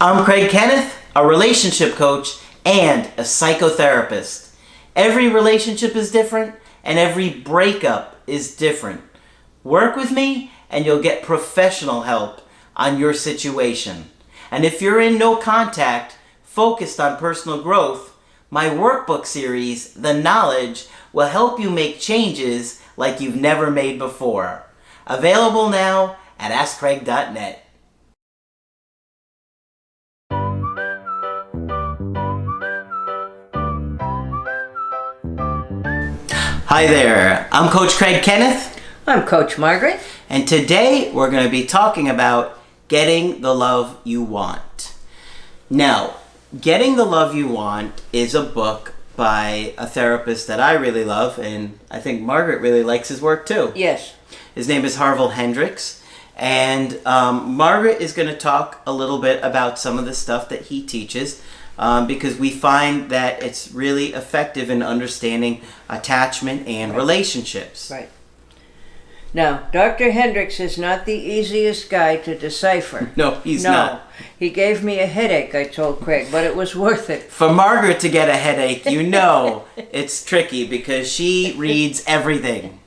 I'm Craig Kenneth, a relationship coach and a psychotherapist. Every relationship is different and every breakup is different. Work with me and you'll get professional help on your situation. And if you're in no contact, focused on personal growth, my workbook series, The Knowledge, will help you make changes like you've never made before. Available now at AskCraig.net. Hi there, I'm Coach Craig Kenneth. I'm Coach Margaret. And today we're going to be talking about getting the love you want. Now, Getting the Love You Want is a book by a therapist that I really love, and I think Margaret really likes his work too. Yes. His name is Harville Hendrix, and Margaret is going to talk a little bit about some of the stuff that he teaches, because we find that it's really effective in understanding attachment and relationships. Right. Now, Dr. Hendrix is not the easiest guy to decipher. No, he's not. He gave me a headache, I told Craig, but it was worth it. For Margaret to get a headache, you know it's tricky because she reads everything.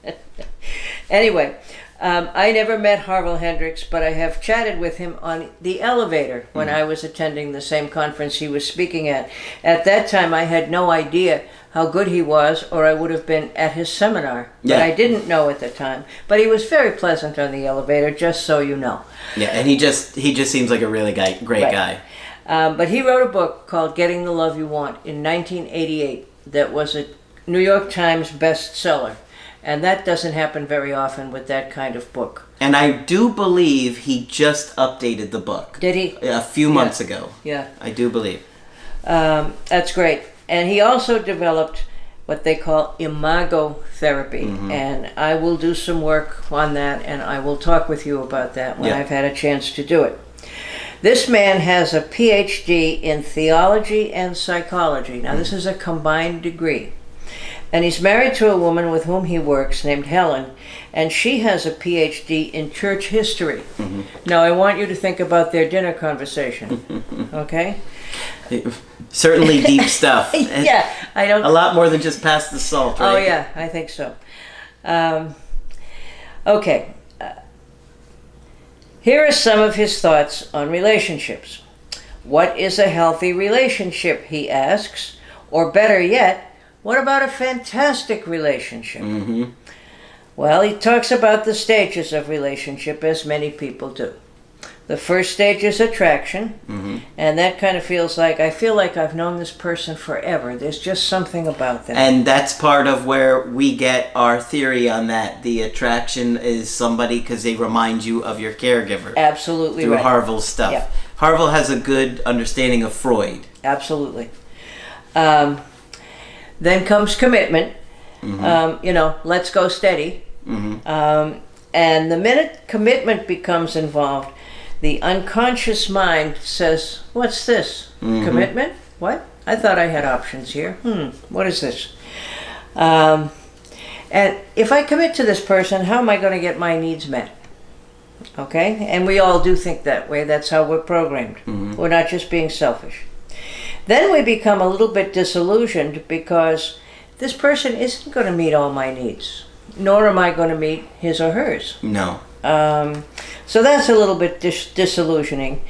Anyway, I never met Harville Hendrix, but I have chatted with him on the elevator when I was attending the same conference he was speaking at. At that time, I had no idea how good he was, or I would have been at his seminar. Yeah. But I didn't know at the time. But he was very pleasant on the elevator, just so you know. Yeah, and he just seems like a really great guy. But he wrote a book called Getting the Love You Want in 1988 that was a New York Times bestseller. And that doesn't happen very often with that kind of book. And I do believe he just updated the book. Did he? A few months ago. Yeah. I do believe. That's great. And he also developed what they call Imago Therapy. And I will do some work on that, and I will talk with you about that when I've had a chance to do it. This man has a PhD in theology and psychology. Now, this is a combined degree. And he's married to a woman with whom he works named Helen, and she has a PhD in church history. Now, I want you to think about their dinner conversation, okay? Certainly deep stuff. Yeah, I don't... A lot more than just pass the salt, right? Oh, yeah, I think so. Okay. Here are some of his thoughts on relationships. What is a healthy relationship, he asks. Or better yet, what about a fantastic relationship? Well, he talks about the stages of relationship, as many people do. The first stage is attraction, and that kind of feels like, I feel like I've known this person forever. There's just something about them. And that's part of where we get our theory on that. The attraction is somebody because they remind you of your caregiver. Absolutely through right. Harville's stuff. Yeah. Harville has a good understanding of Freud. Absolutely. Then comes commitment. Let's go steady. And the minute commitment becomes involved, the unconscious mind says, what's this? Commitment? What? I thought I had options here. What is this? And if I commit to this person, how am I going to get my needs met? Okay? And we all do think that way. That's how we're programmed. We're not just being selfish. Then we become a little bit disillusioned because this person isn't going to meet all my needs, nor am I going to meet his or hers. No. So that's a little bit disillusioning.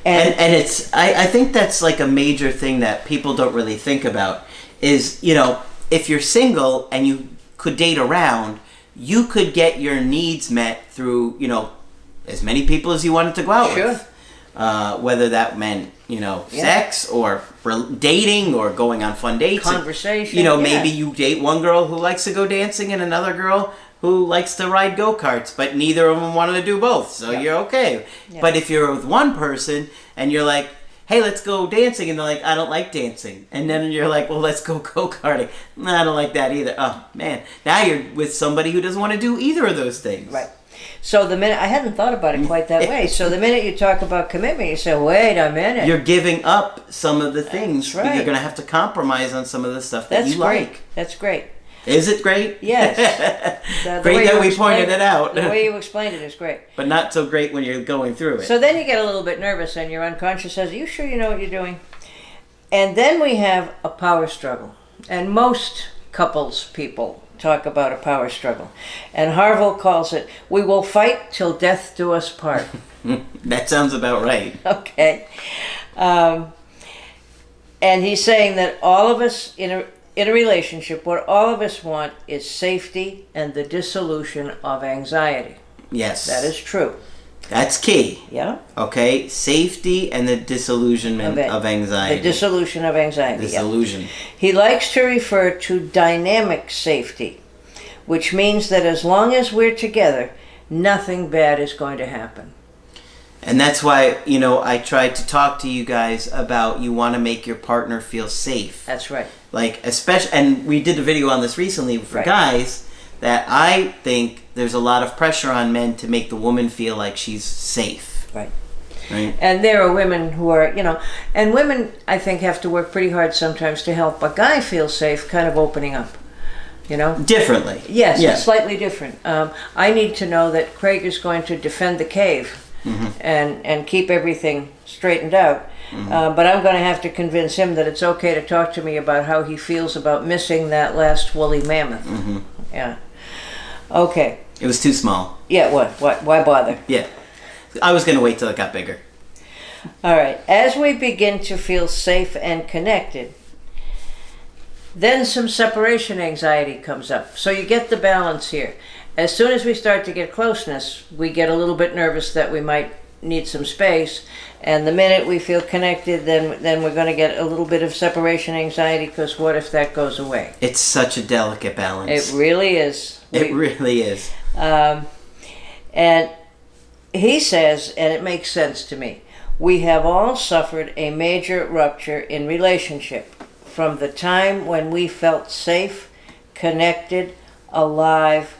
And it's, I think that's like a major thing that people don't really think about is, if you're single and you could date around, you could get your needs met through, as many people as you wanted to go out with. Whether that meant, sex or dating or going on fun dates. Conversation. Maybe you date one girl who likes to go dancing and another girl who likes to ride go-karts, but neither of them wanted to do both, so you're okay. Yeah. But if you're with one person and you're like, hey, let's go dancing, and they're like, I don't like dancing. And then you're like, well, let's go go-karting. No, I don't like that either. Oh, man. Now you're with somebody who doesn't want to do either of those things. Right. So the minute, I hadn't thought about it quite that way. So the minute you talk about commitment, you say, wait a minute. You're giving up some of the things. That's right. You're going to have to compromise on some of the stuff that you like. That's great. Is it great? Yes. Great that we pointed it out. The way you explained it is great. But not so great when you're going through it. So then you get a little bit nervous and your unconscious says, are you sure you know what you're doing? And then we have a power struggle. And most couples people talk about a power struggle. And Harville calls it, we will fight till death do us part. That sounds about right. Okay. And he's saying that all of us in a relationship, what all of us want is safety and the dissolution of anxiety. Yes. That is true. That's key. Yeah? Okay? Safety and the disillusionment of anxiety. The dissolution of anxiety. Disillusion. Yeah. He likes to refer to dynamic safety, which means that as long as we're together, nothing bad is going to happen. And that's why, I tried to talk to you guys about you want to make your partner feel safe. That's right. Like, especially, and we did a video on this recently for guys, that I think there's a lot of pressure on men to make the woman feel like she's safe. Right. Right. And there are women who are, and women, I think, have to work pretty hard sometimes to help a guy feel safe, kind of opening up. Differently. Yes, Yeah. Slightly different. I need to know that Craig is going to defend the cave. Mm-hmm. And keep everything straightened out. Mm-hmm. But I'm going to have to convince him that it's okay to talk to me about how he feels about missing that last woolly mammoth. Mm-hmm. Yeah. Okay. It was too small. Yeah, what? Why bother? Yeah. I was going to wait till it got bigger. All right. As we begin to feel safe and connected, then some separation anxiety comes up. So you get the balance here. As soon as we start to get closeness, we get a little bit nervous that we might need some space. And the minute we feel connected, then we're going to get a little bit of separation anxiety, because what if that goes away? It's such a delicate balance. It really is. It really is. And he says, and it makes sense to me, we have all suffered a major rupture in relationship from the time when we felt safe, connected, alive,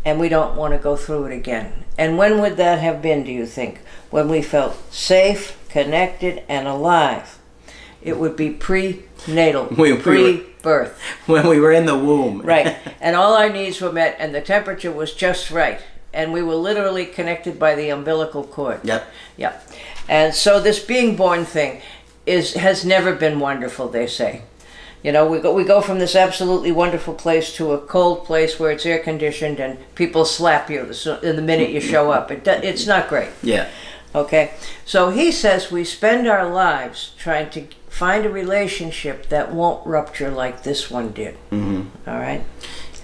and we don't want to go through it again. And when would that have been, do you think? When we felt safe, connected, and alive. It would be prenatal, pre-birth. When we were in the womb. Right. And all our needs were met, and the temperature was just right. And we were literally connected by the umbilical cord. Yep. Yep. And so this being born thing has never been wonderful, they say. We go from this absolutely wonderful place to a cold place where it's air conditioned and people slap you in the minute you show up. It's not great. Yeah. Okay? So he says we spend our lives trying to find a relationship that won't rupture like this one did. Mm-hmm. All right?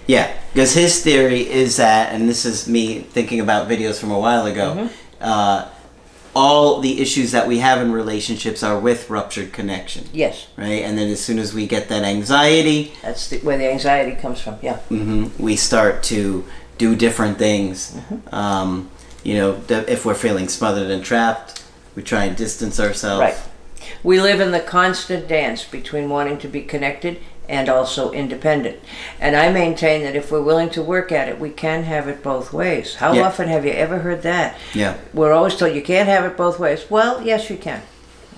Yeah, because his theory is that, and this is me thinking about videos from a while ago, all the issues that we have in relationships are with ruptured connection. Yes. Right? And then as soon as we get that anxiety... That's where the anxiety comes from, yeah. We start to do different things. If we're feeling smothered and trapped, we try and distance ourselves. Right. We live in the constant dance between wanting to be connected and also independent. And I maintain that if we're willing to work at it, we can have it both ways. How often have you ever heard that? Yeah. We're always told you can't have it both ways. Well, yes, you can.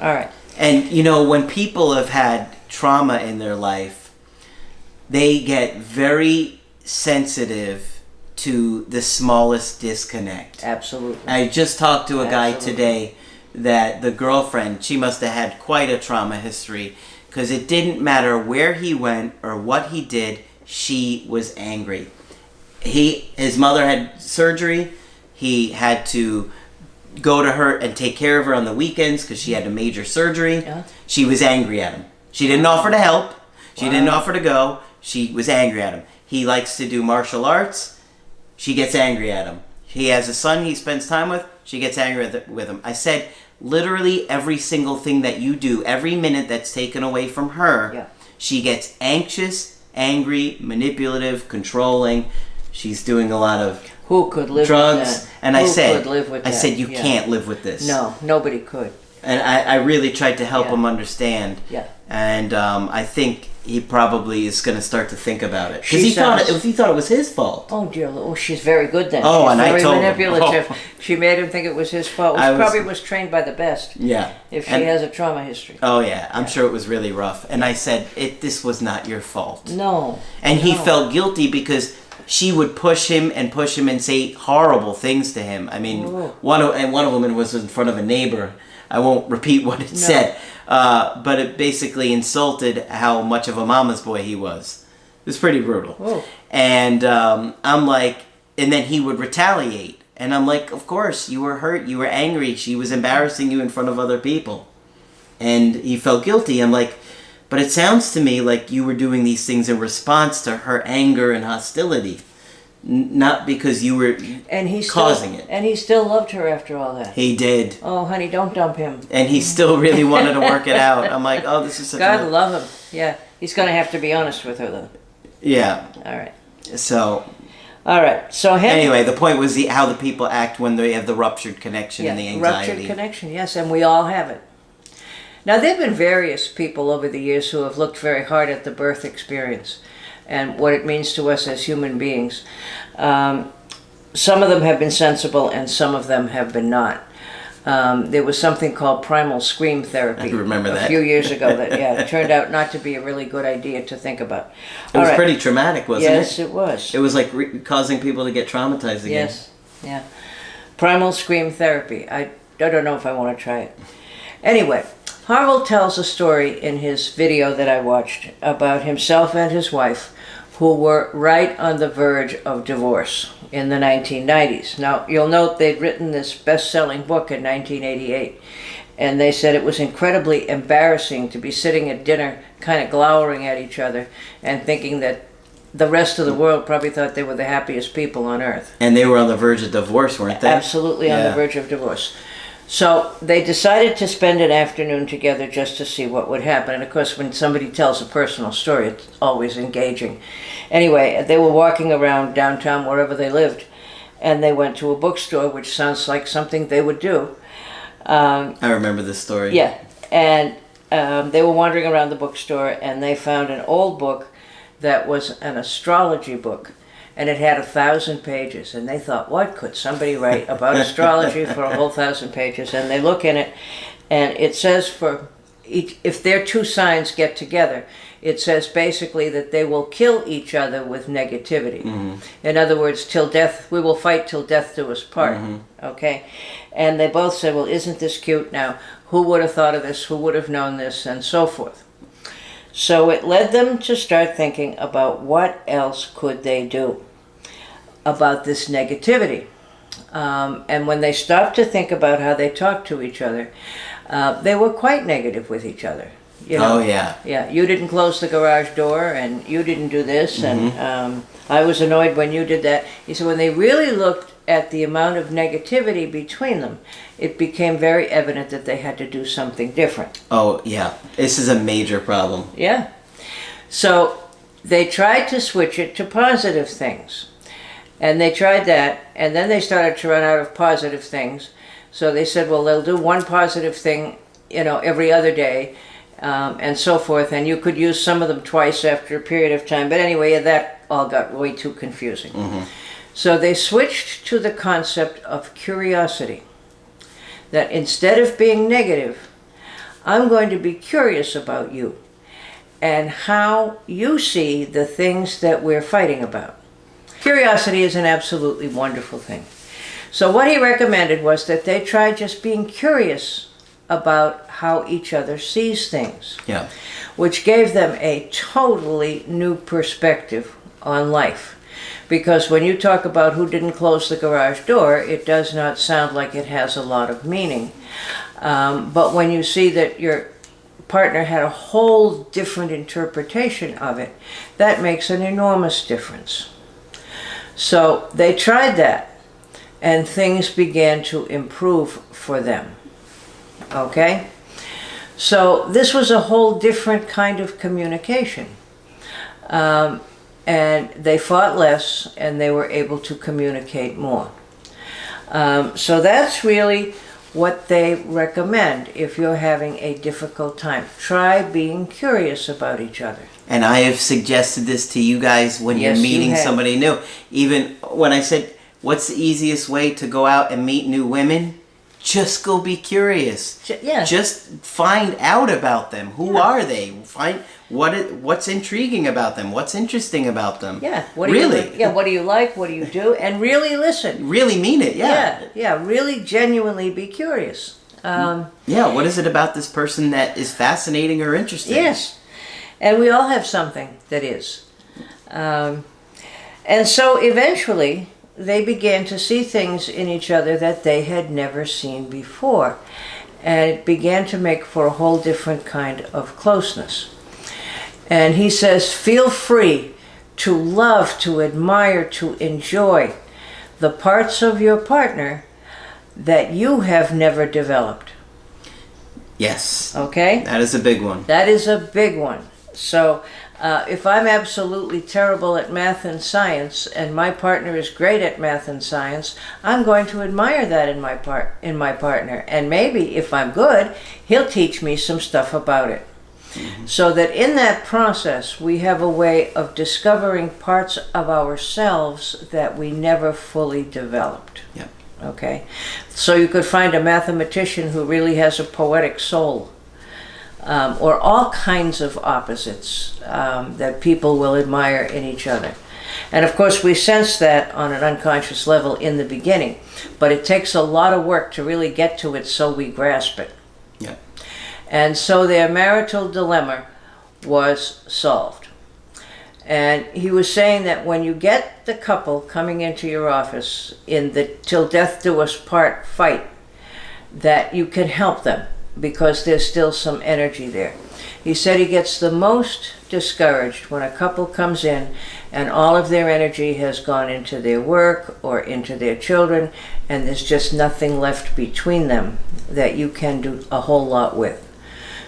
All right. And, when people have had trauma in their life, they get very sensitive to the smallest disconnect. Absolutely. I just talked to a guy today that the girlfriend, she must have had quite a trauma history, because it didn't matter where he went or what he did, she was angry. His mother had surgery. He had to go to her and take care of her on the weekends because she had a major surgery. Yeah. She was angry at him. She didn't offer to help. She didn't offer to go. She was angry at him. He likes to do martial arts. She gets angry at him. He has a son he spends time with. She gets angry with him. I said, literally every single thing that you do, every minute that's taken away from her, she gets anxious, angry, manipulative, controlling. She's doing a lot of Who could live drugs. with that? And Who I said, could live with that? You can't live with this. No, nobody could. And I really tried to help Yeah. him understand. Yeah. And I think he probably is going to start to think about it. She Because sounds- he thought it was his fault. Oh dear, oh she's very good then. Oh, She's and I very told him. manipulative. Oh. She made him think it was his fault, which I was- probably was trained by the best. Yeah. If she And- has a trauma history. Oh, yeah. I'm sure it was really rough. And I said, this was not your fault. No. And he no. felt guilty because she would push him and say horrible things to him. I mean, Ooh. one of them was in front of a neighbor. I won't repeat what it said, but it basically insulted how much of a mama's boy he was. It was pretty brutal. Ooh. And I'm like, and then he would retaliate. And I'm like, of course, you were hurt, you were angry, she was embarrassing you in front of other people. And he felt guilty. I'm like, but it sounds to me like you were doing these things in response to her anger and hostility, not because you were causing it. And he still loved her after all that. He did. Oh, honey, don't dump him. And he still really wanted to work it out. I'm like, oh, this is such God a... love him. Yeah. He's going to have to be honest with her, though. Yeah. All right. So, All right. So Henry... anyway, the point was how the people act when they have the ruptured connection and the anxiety. Ruptured connection, yes, and we all have it. Now, there have been various people over the years who have looked very hard at the birth experience and what it means to us as human beings. Some of them have been sensible and some of them have been not. There was something called Primal scream therapy I remember that. a few years ago that turned out not to be a really good idea to think about. It was pretty traumatic, wasn't yes, it? it was. It was like causing people to get traumatized again. Yes, yeah. Primal scream therapy. I don't know if I want to try it. Anyway, Harville tells a story in his video that I watched about himself and his wife who were right on the verge of divorce in the 1990s. Now, you'll note they'd written this best-selling book in 1988, and they said it was incredibly embarrassing to be sitting at dinner kind of glowering at each other and thinking that the rest of the world probably thought they were the happiest people on earth. And they were on the verge of divorce, weren't they? Absolutely on the verge of divorce. So they decided to spend an afternoon together just to see what would happen. And of course, when somebody tells a personal story, it's always engaging. Anyway, they were walking around downtown wherever they lived, and they went to a bookstore, which sounds like something they would do. I remember this story. Yeah, and they were wandering around the bookstore, and they found an old book that was an astrology book. And it had 1,000 pages, and they thought, what could somebody write about astrology for a whole 1,000 pages? And they look in it, and it says for each, if their two signs get together, it says basically that they will kill each other with negativity. Mm-hmm. In other words, till death, we will fight till death do us part. Mm-hmm. Okay, and they both said, well, isn't this cute? Now, who would have thought of this? Who would have known this? And so forth. So it led them to start thinking about what else could they do about this negativity. And when they stopped to think about how they talked to each other, they were quite negative with each other. You know? Oh, yeah. Yeah, you didn't close the garage door, and you didn't do this, Mm-hmm. and I was annoyed when you did that. He said when they really looked at the amount of negativity between them, it became very evident that they had to do something different. Oh, yeah. This is a major problem. Yeah. So they tried to switch it to positive things. And they tried that, and then they started to run out of positive things. So they said, well, they'll do one positive thing, every other day, and so forth. And you could use some of them twice after a period of time. But anyway, that all got way too confusing. Mm-hmm. So they switched to the concept of curiosity. That instead of being negative, I'm going to be curious about you and how you see the things that we're fighting about. Curiosity is an absolutely wonderful thing. So what he recommended was that they try just being curious about how each other sees things. Yeah. Which gave them a totally new perspective on life. Because when you talk about who didn't close the garage door, it does not sound like it has a lot of meaning. But when you see that your partner had a whole different interpretation of it, that makes an enormous difference. So they tried that, and things began to improve for them. Okay? So this was a whole different kind of communication. And they fought less, and they were able to communicate more. So that's really what they recommend if you're having a difficult time. Try being curious about each other. And I have suggested this to you guys when Yes, you're you meeting have. somebody new. Even when I said, what's the easiest way to go out and meet new women? Just go be curious. Yeah. Just find out about them. Who Yeah. are they? Find what's intriguing about them. What's interesting about them. Yeah. What What do you like? What do you do? And really listen. Really mean it. Yeah. Yeah. Really genuinely be curious. Yeah. What is it about this person that is fascinating or interesting? Yes. And we all have something that is. And so eventually they began to see things in each other that they had never seen before. And it began to make for a whole different kind of closeness. And he says, feel free to love, to admire, to enjoy the parts of your partner that you have never developed. Yes. Okay? That is a big one. That is a big one. So if I'm absolutely terrible at math and science and my partner is great at math and science, I'm going to admire that in my partner. And maybe if I'm good, he'll teach me some stuff about it. Mm-hmm. So that in that process, we have a way of discovering parts of ourselves that we never fully developed. Yeah. Okay? So you could find a mathematician who really has a poetic soul. Or all kinds of opposites that people will admire in each other. And of course we sense that on an unconscious level in the beginning, but it takes a lot of work to really get to it so we grasp it. Yeah. And so their marital dilemma was solved. And he was saying that when you get the couple coming into your office in the till death do us part fight, that you can help them, because there's still some energy there. He said he gets the most discouraged when a couple comes in and all of their energy has gone into their work or into their children, and there's just nothing left between them that you can do a whole lot with.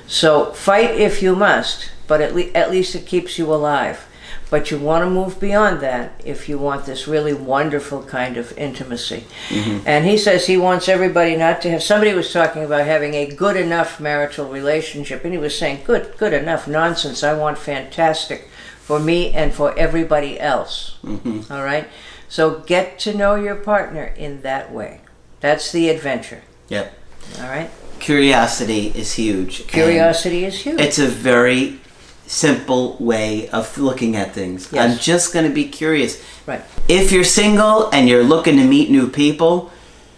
So fight if you must, but at least it keeps you alive. But you want to move beyond that if you want this really wonderful kind of intimacy. Mm-hmm. And he says he wants everybody not to have... Somebody was talking about having a good enough marital relationship, and he was saying, good enough, nonsense. I want fantastic for me and for everybody else. Mm-hmm. All right? So get to know your partner in that way. That's the adventure. Yep. All right? Curiosity is huge. Curiosity is huge. It's a very simple way of looking at things. Yes. I'm just going to be curious. Right. If you're single and you're looking to meet new people,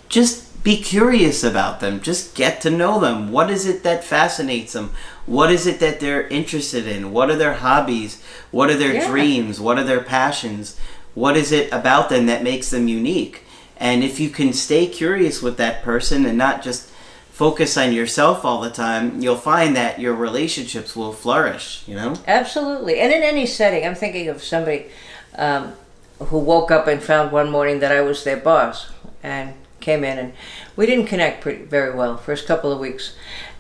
just be curious about them. Just get to know them. What is it that fascinates them? What is it that they're interested in? What are their hobbies? What are their dreams? What are their passions? What is it about them that makes them unique? And if you can stay curious with that person and not just focus on yourself all the time, you'll find that your relationships will flourish, you know? Absolutely. And in any setting, I'm thinking of somebody who woke up and found one morning that I was their boss and came in, and we didn't connect very well first couple of weeks.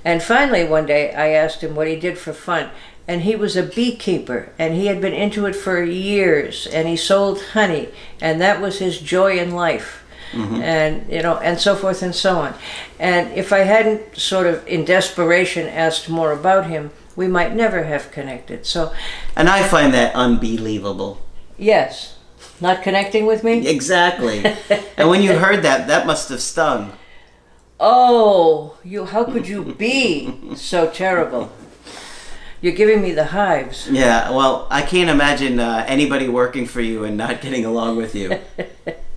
And finally one day I asked him what he did for fun, and he was a beekeeper, and he had been into it for years, and he sold honey, and that was his joy in life. Mm-hmm. And and so forth and so on. And if I hadn't sort of in desperation asked more about him, we might never have connected. So, and I find that unbelievable. Yes, not connecting with me? Exactly. And when you heard that, that must have stung. Oh, how could you be so terrible? You're giving me the hives. Yeah, well, I can't imagine anybody working for you and not getting along with you.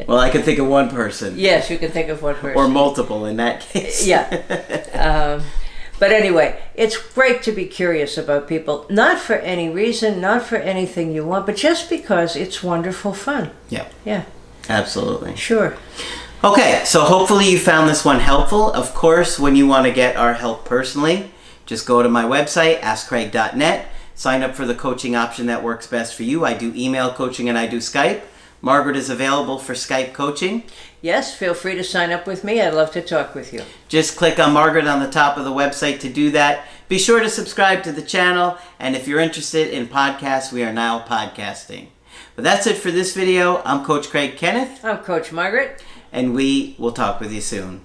Well, I can think of one person. Yes, you can think of one person. Or multiple in that case. Yeah. But anyway, it's great to be curious about people. Not for any reason, not for anything you want, but just because it's wonderful fun. Yeah. Yeah. Absolutely. Sure. Okay, so hopefully you found this one helpful. Of course, when you want to get our help personally, just go to my website, askcraig.net, sign up for the coaching option that works best for you. I do email coaching and I do Skype. Margaret is available for Skype coaching. Yes, feel free to sign up with me. I'd love to talk with you. Just click on Margaret on the top of the website to do that. Be sure to subscribe to the channel, and if you're interested in podcasts, we are now podcasting. But that's it for this video. I'm Coach Craig Kenneth. I'm Coach Margaret. And we will talk with you soon.